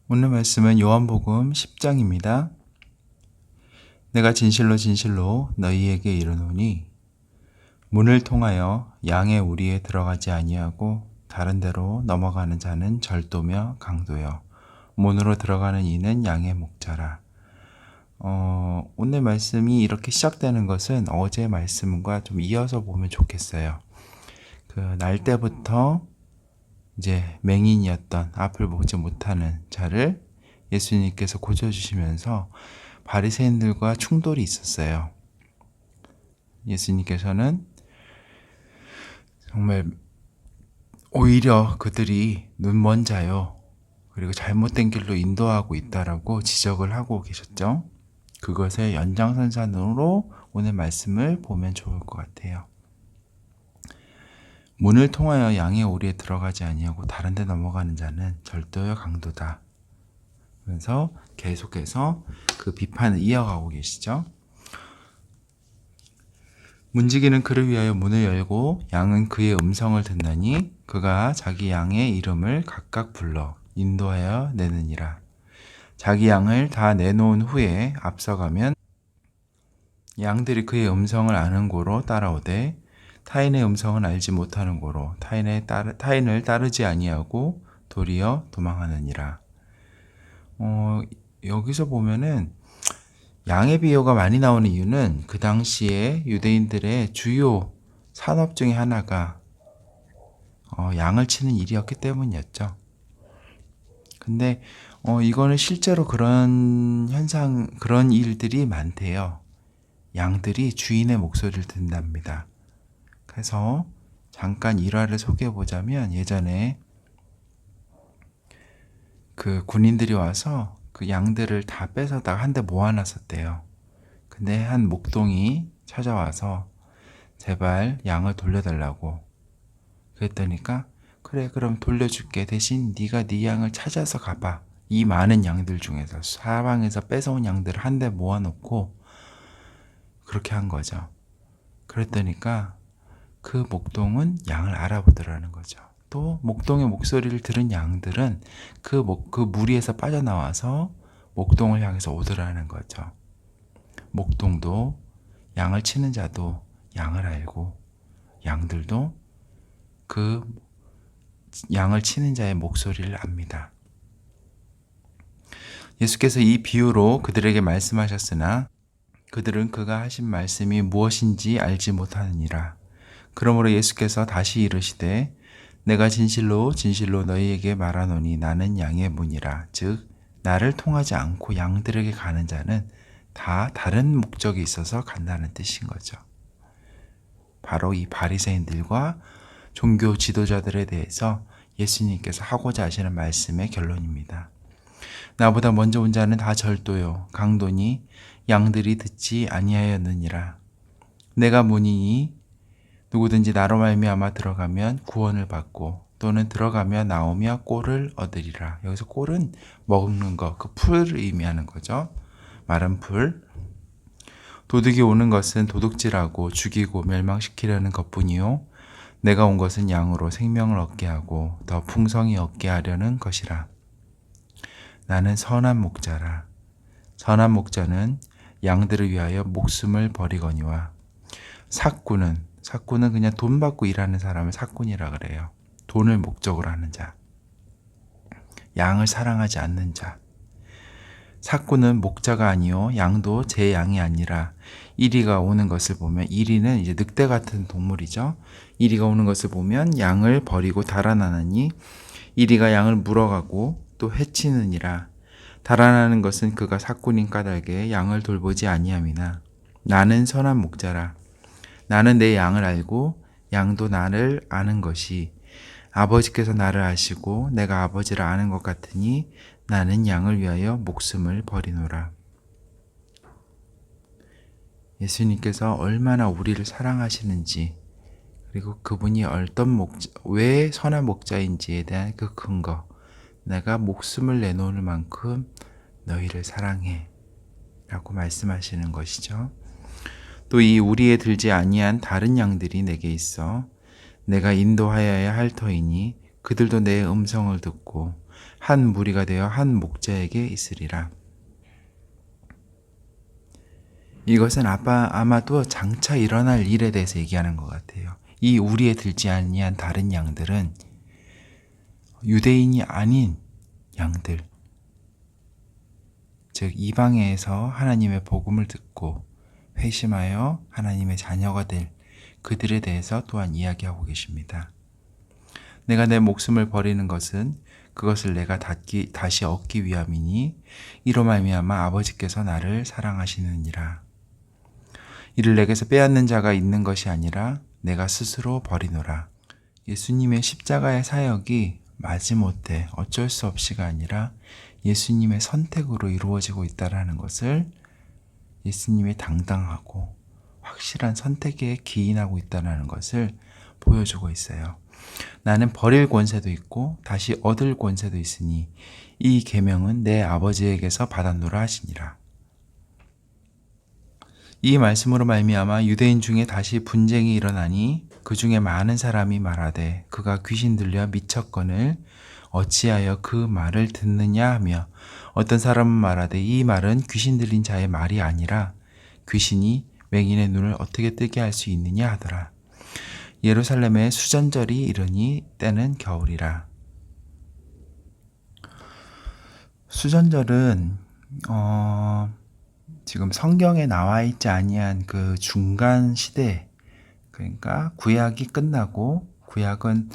오늘 말씀은 요한복음 10장입니다. 내가 진실로 진실로 너희에게 이르노니 문을 통하여 양의 우리에 들어가지 아니하고 다른 데로 넘어가는 자는 절도며 강도요 문으로 들어가는 이는 양의 목자라. 오늘 말씀이 이렇게 시작되는 것은 어제 말씀과 좀 이어서 보면 좋겠어요. 날 때부터 이제 맹인이었던 앞을 보지 못하는 자를 예수님께서 고쳐주시면서 바리새인들과 충돌이 있었어요. 예수님께서는 정말 오히려 그들이 눈먼 자요, 그리고 잘못된 길로 인도하고 있다라고 지적을 하고 계셨죠. 그것의 연장선상으로 오늘 말씀을 보면 좋을 것 같아요. 문을 통하여 양의 오리에 들어가지 아니하고 다른 데 넘어가는 자는 절도요 강도다. 그래서 계속해서 그 비판을 이어가고 계시죠. 문지기는 그를 위하여 문을 열고 양은 그의 음성을 듣나니 그가 자기 양의 이름을 각각 불러 인도하여 내느니라. 자기 양을 다 내놓은 후에 앞서가면 양들이 그의 음성을 아는 고로 따라오되 타인의 음성은 알지 못하는 고로 타인을 따르지 아니하고 도리어 도망하느니라. 여기서 보면은 양의 비유가 많이 나오는 이유는 그 당시에 유대인들의 주요 산업 중에 하나가 양을 치는 일이었기 때문이었죠. 근데 이거는 실제로 그런 일들이 많대요. 양들이 주인의 목소리를 듣는답니다. 그래서 잠깐 일화를 소개해 보자면, 예전에 그 군인들이 와서 그 양들을 다 뺏어다가 한 대 모아놨었대요. 근데 한 목동이 찾아와서 제발 양을 돌려달라고 그랬더니까, 그래 그럼 돌려줄게, 대신 네가 네 양을 찾아서 가봐. 이 많은 양들 중에서 사방에서 뺏어온 양들을 한 대 모아놓고 그렇게 한 거죠. 그랬더니까 그 목동은 양을 알아보더라는 거죠. 또 목동의 목소리를 들은 양들은 그 무리에서 빠져나와서 목동을 향해서 오더라는 거죠. 목동도, 양을 치는 자도 양을 알고, 양들도 그 양을 치는 자의 목소리를 압니다. 예수께서 이 비유로 그들에게 말씀하셨으나 그들은 그가 하신 말씀이 무엇인지 알지 못하느니라. 그러므로 예수께서 다시 이르시되 내가 진실로 진실로 너희에게 말하노니 나는 양의 문이라. 즉 나를 통하지 않고 양들에게 가는 자는 다 다른 목적이 있어서 간다는 뜻인 거죠. 바로 이 바리새인들과 종교 지도자들에 대해서 예수님께서 하고자 하시는 말씀의 결론입니다. 나보다 먼저 온 자는 다 절도요 강도니 양들이 듣지 아니하였느니라. 내가 문이니 누구든지 나로 말미암아 들어가면 구원을 받고 또는 들어가며 나오며 꼴을 얻으리라. 여기서 꼴은 먹는 거, 그 풀을 의미하는 거죠. 마른 풀. 도둑이 오는 것은 도둑질하고 죽이고 멸망시키려는 것뿐이요 내가 온 것은 양으로 생명을 얻게 하고 더 풍성히 얻게 하려는 것이라. 나는 선한 목자라. 선한 목자는 양들을 위하여 목숨을 버리거니와 삭군은 그냥 돈 받고 일하는 사람을 삭군이라 그래요. 돈을 목적으로 하는 자, 양을 사랑하지 않는 자. 삭군은 목자가 아니요 양도 제 양이 아니라 이리가 오는 것을 보면, 이리는 이제 늑대 같은 동물이죠. 이리가 오는 것을 보면 양을 버리고 달아나느니 이리가 양을 물어가고 또 해치느니라. 달아나는 것은 그가 삭군인 까닭에 양을 돌보지 아니함이나 나는 선한 목자라. 나는 내 양을 알고 양도 나를 아는 것이 아버지께서 나를 아시고 내가 아버지를 아는 것 같으니 나는 양을 위하여 목숨을 버리노라. 예수님께서 얼마나 우리를 사랑하시는지, 그리고 그분이 왜 선한 목자인지에 대한 그 근거, 내가 목숨을 내놓을 만큼 너희를 사랑해 라고 말씀하시는 것이죠. 또 이 우리에 들지 아니한 다른 양들이 내게 있어 내가 인도하여야 할 터이니 그들도 내 음성을 듣고 한 무리가 되어 한 목자에게 있으리라. 이것은 아마도 장차 일어날 일에 대해서 얘기하는 것 같아요. 이 우리에 들지 아니한 다른 양들은 유대인이 아닌 양들, 즉 이방에서 하나님의 복음을 듣고 회심하여 하나님의 자녀가 될 그들에 대해서 또한 이야기하고 계십니다. 내가 내 목숨을 버리는 것은 그것을 내가 다시 얻기 위함이니 이로 말미암아 아버지께서 나를 사랑하시느니라. 이를 내게서 빼앗는 자가 있는 것이 아니라 내가 스스로 버리노라. 예수님의 십자가의 사역이 마지못해 어쩔 수 없이가 아니라 예수님의 선택으로 이루어지고 있다는 것을, 예수님의 당당하고 확실한 선택에 기인하고 있다는 것을 보여주고 있어요. 나는 버릴 권세도 있고 다시 얻을 권세도 있으니 이 계명은 내 아버지에게서 받았노라 하시니라. 이 말씀으로 말미암아 유대인 중에 다시 분쟁이 일어나니 그 중에 많은 사람이 말하되 그가 귀신 들려 미쳤거늘 어찌하여 그 말을 듣느냐 하며, 어떤 사람은 말하되 이 말은 귀신 들린 자의 말이 아니라 귀신이 맹인의 눈을 어떻게 뜨게 할 수 있느냐 하더라. 예루살렘에 수전절이 이르니 때는 겨울이라. 수전절은 지금 성경에 나와 있지 아니한 그 중간 시대, 그러니까 구약이 끝나고, 구약은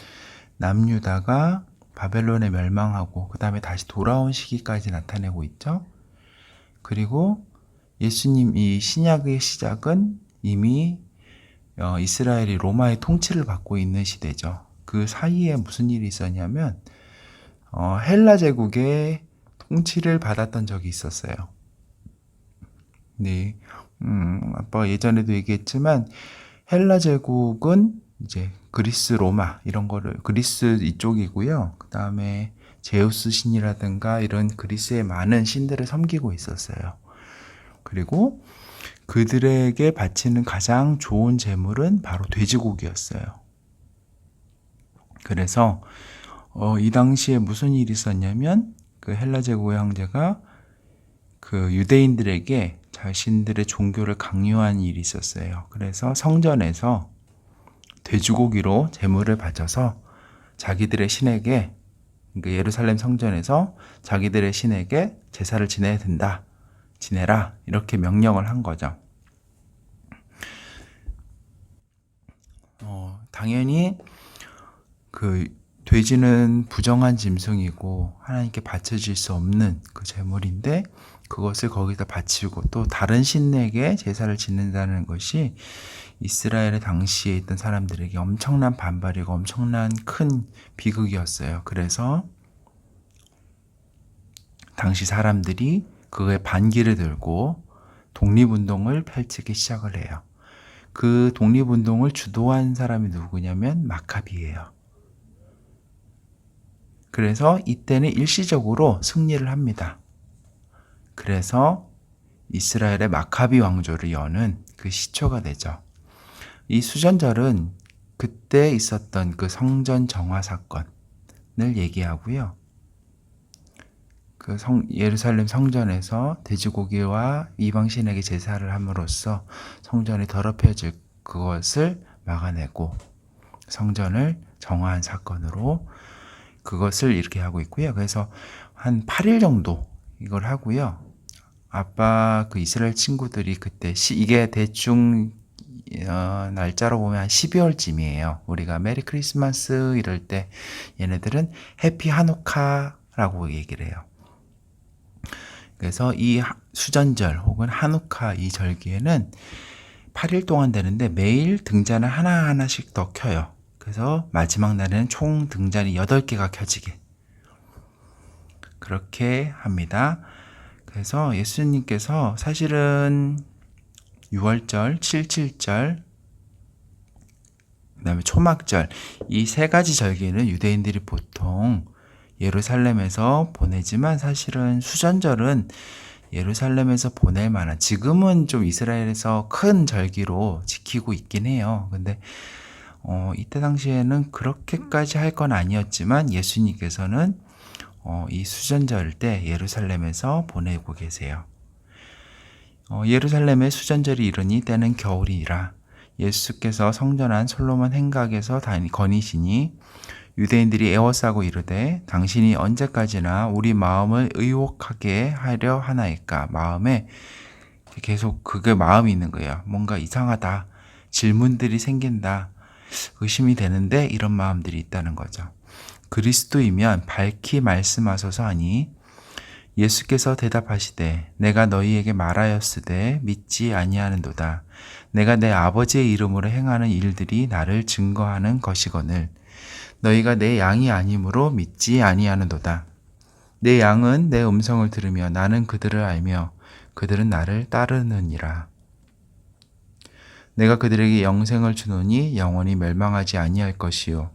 남유다가 바벨론에 멸망하고 그 다음에 다시 돌아온 시기까지 나타내고 있죠. 그리고 예수님 이 신약의 시작은 이미 이스라엘이 로마의 통치를 받고 있는 시대죠. 그 사이에 무슨 일이 있었냐면 헬라 제국의 통치를 받았던 적이 있었어요. 네, 아빠가 예전에도 얘기했지만 헬라 제국은 이제 그리스, 로마 이런 거를, 그리스 이쪽이고요. 그 다음에 제우스 신이라든가 이런 그리스의 많은 신들을 섬기고 있었어요. 그리고 그들에게 바치는 가장 좋은 제물은 바로 돼지고기였어요. 그래서 이 당시에 무슨 일이 있었냐면 그 헬라 제국의 황제가 그 유대인들에게 자신들의 종교를 강요한 일이 있었어요. 그래서 성전에서 돼지고기로 제물을 바쳐서 자기들의 신에게, 그러니까 예루살렘 성전에서 자기들의 신에게 제사를 지내야 된다, 지내라, 이렇게 명령을 한 거죠. 당연히 그 돼지는 부정한 짐승이고 하나님께 바쳐질 수 없는 그 제물인데 그것을 거기다 바치고 또 다른 신에게 제사를 지낸다는 것이 이스라엘의 당시에 있던 사람들에게 엄청난 반발이고 엄청난 큰 비극이었어요. 그래서 당시 사람들이 그거에 반기를 들고 독립운동을 펼치기 시작을 해요. 그 독립운동을 주도한 사람이 누구냐면 마카비예요. 그래서 이때는 일시적으로 승리를 합니다. 그래서 이스라엘의 마카비 왕조를 여는 그 시초가 되죠. 이 수전절은 그때 있었던 그 성전 정화 사건을 얘기하고요. 그 예루살렘 성전에서 돼지고기와 이방신에게 제사를 함으로써 성전이 더럽혀질 그것을 막아내고 성전을 정화한 사건으로 그것을 이렇게 하고 있고요. 그래서 한 8일 정도 이걸 하고요. 아빠 그 이스라엘 친구들이 그때 이게 대충 날짜로 보면 한 12월쯤이에요. 우리가 메리 크리스마스 이럴 때 얘네들은 해피 하누카라고 얘기를 해요. 그래서 이 수전절 혹은 하누카 이 절기에는 8일 동안 되는데 매일 등잔을 하나하나씩 더 켜요. 그래서 마지막 날에는 총 등잔이 8개가 켜지게 그렇게 합니다. 그래서 예수님께서 사실은 6월절, 77절, 그 다음에 초막절 이 3가지 절기는 유대인들이 보통 예루살렘에서 보내지만 사실은 수전절은 예루살렘에서 보낼 만한, 지금은 좀 이스라엘에서 큰 절기로 지키고 있긴 해요. 근데 이때 당시에는 그렇게까지 할 건 아니었지만 예수님께서는 이 수전절 때 예루살렘에서 보내고 계세요. 예루살렘의 수전절이 이르니 때는 겨울이라. 예수께서 성전 안 솔로몬 행각에서 거니시니 유대인들이 애워싸고 이르되 당신이 언제까지나 우리 마음을 의혹하게 하려 하나이까. 마음에 계속 그게 마음이 있는 거예요. 뭔가 이상하다. 질문들이 생긴다. 의심이 되는데 이런 마음들이 있다는 거죠. 그리스도이면 밝히 말씀하소서 하니 예수께서 대답하시되 내가 너희에게 말하였으되 믿지 아니하는도다. 내가 내 아버지의 이름으로 행하는 일들이 나를 증거하는 것이거늘 너희가 내 양이 아니므로 믿지 아니하는도다. 내 양은 내 음성을 들으며 나는 그들을 알며 그들은 나를 따르느니라. 내가 그들에게 영생을 주노니 영원히 멸망하지 아니할 것이요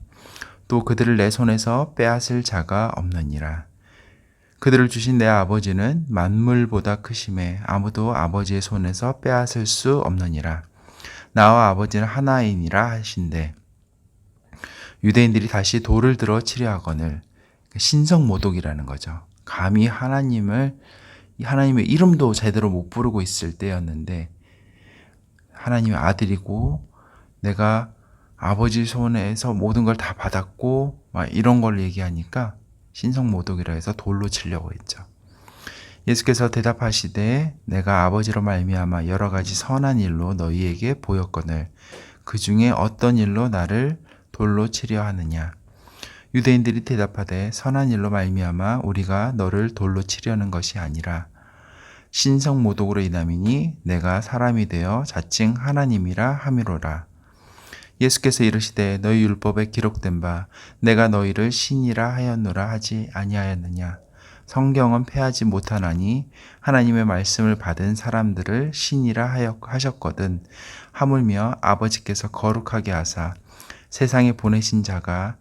또 그들을 내 손에서 빼앗을 자가 없느니라. 그들을 주신 내 아버지는 만물보다 크심에 아무도 아버지의 손에서 빼앗을 수 없느니라. 나와 아버지는 하나이니라 하신대. 유대인들이 다시 돌을 들어 치려 하거늘 신성모독이라는 거죠. 감히 하나님의 이름도 제대로 못 부르고 있을 때였는데 하나님의 아들이고 내가 아버지 손에서 모든 걸 다 받았고 막 이런 걸 얘기하니까 신성모독이라 해서 돌로 치려고 했죠. 예수께서 대답하시되 내가 아버지로 말미암아 여러 가지 선한 일로 너희에게 보였거늘 그 중에 어떤 일로 나를 돌로 치려 하느냐. 유대인들이 대답하되 선한 일로 말미암아 우리가 너를 돌로 치려는 것이 아니라 신성모독으로 인함이니 내가 사람이 되어 자칭 하나님이라 함이로라. 예수께서 이르시되 너희 율법에 기록된 바 내가 너희를 신이라 하였노라 하지 아니하였느냐. 성경은 패하지 못하나니 하나님의 말씀을 받은 사람들을 신이라 하셨거든. 하물며 아버지께서 거룩하게 하사 세상에 보내신 자가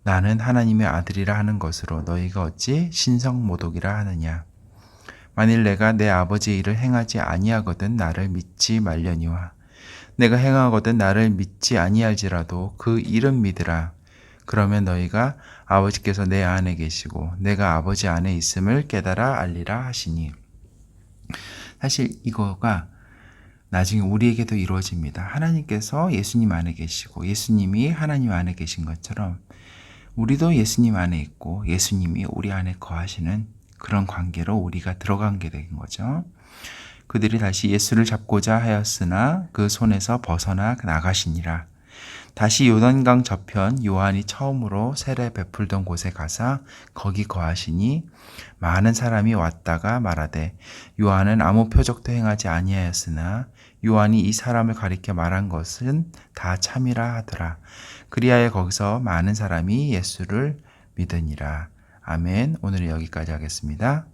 나는 하나님의 아들이라 하는 것으로 너희가 어찌 신성모독이라 하느냐. 만일 내가 내 아버지의 일을 행하지 아니하거든 나를 믿지 말려니와 내가 행하거든 나를 믿지 아니할지라도 그 일은 믿으라. 그러면 너희가 아버지께서 내 안에 계시고 내가 아버지 안에 있음을 깨달아 알리라 하시니. 사실 이거가 나중에 우리에게도 이루어집니다. 하나님께서 예수님 안에 계시고 예수님이 하나님 안에 계신 것처럼 우리도 예수님 안에 있고 예수님이 우리 안에 거하시는 그런 관계로 우리가 들어가게 된 거죠. 그들이 다시 예수를 잡고자 하였으나 그 손에서 벗어나 나가시니라. 다시 요단강 저편 요한이 처음으로 세례 베풀던 곳에 가사 거기 거하시니 많은 사람이 왔다가 말하되 요한은 아무 표적도 행하지 아니하였으나 요한이 이 사람을 가리켜 말한 것은 다 참이라 하더라. 그리하여 거기서 많은 사람이 예수를 믿으니라. 아멘. 오늘은 여기까지 하겠습니다.